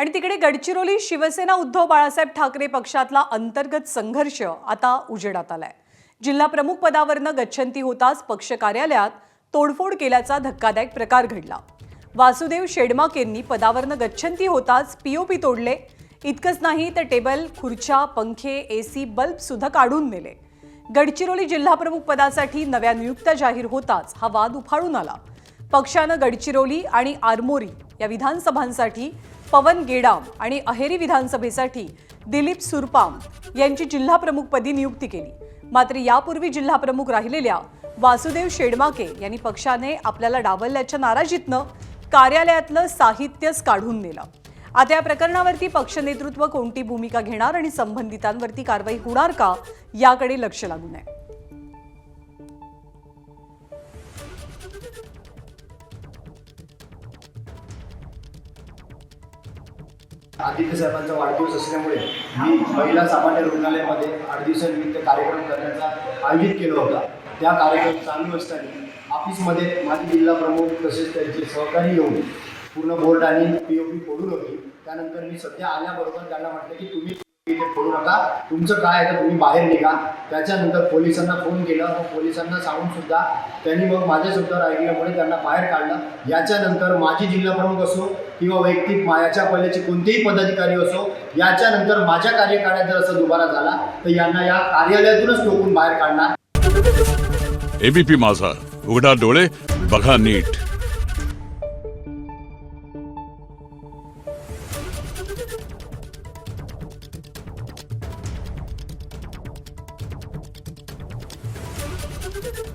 आणि तिकडे गडचिरोली शिवसेना उद्धव बाळासाहेब ठाकरे पक्षातला अंतर्गत संघर्ष आता उजेडात आलाय। जिल्हा प्रमुख पदावरनं गच्छंती होताच पक्ष कार्यालयात तोडफोड केल्याचा धक्कादायक प्रकार घडला। वासुदेव शेडमाकेंनी पदावरनं गच्छंती होताच पीओपी तोडले। इतकंच नाही तर टेबल, खुर्च्या, पंखे, एसी, बल्ब सुद्धा काढून नेले। गडचिरोली जिल्हा प्रमुख पदासाठी नव्या नियुक्त्या जाहीर होताच हा वाद उफाळून आला। पक्षानं गडचिरोली आणि आरमोरी या विधानसभांसाठी पवन गेडाम आणि अहेरी विधानसभेसाठी दिलीप सुरपाम यांची जिल्हा प्रमुखपदी नियुक्ती केली। मात्र यापूर्वी जिल्हा प्रमुख राहिलेल्या वासुदेव शेडमाके यांनी पक्षाने आपल्याला डावलल्याच्या नाराजीतनं कार्यालयातलं साहित्यच काढून नेलं। आता या प्रकरणावरती पक्ष नेतृत्व कोणती भूमिका घेणार आणि संबंधितांवरती कारवाई होणार का याकडे लक्ष लागून आहे। आदित्य साहेबांचा वाढदिवस असल्यामुळे मी महिला सामान्य रुग्णालयामध्ये 8 दिवसानिमित्त कार्यक्रम करण्याचा आयोजित केला होता। त्या कार्यक्रम चालू असताना ऑफिसमध्ये माजी जिल्हा प्रमुख तसेच त्यांचे सहकारी येऊन पूर्ण बोर्ड आणि पीओपी फोडून होती। त्यानंतर मी सध्या आल्याबरोबर त्यांना म्हटलं की तुम्ही इथे फोडू नका, तुमचं काय आहे तर तुम्ही बाहेर निघा। त्याच्यानंतर पोलिसांना फोन केला व पोलिसांना सांगून सुद्धा त्यांनी मग माझ्या शब्दावर ऐकल्यामुळे त्यांना बाहेर काढलं। याच्यानंतर माजी जिल्हा प्रमुख असो किंवा वैयक्तिक मायाच्या पल्ल्याचे कोणतेही पदाधिकारी असो, याच्यानंतर माझ्या कार्यकाळात जर असं दुबारा झाला तर यांना या कार्यालयातूनच टोकून बाहेर काढणार। एबीपी माझा, उघडा डोळे बघा नीट। Thank you.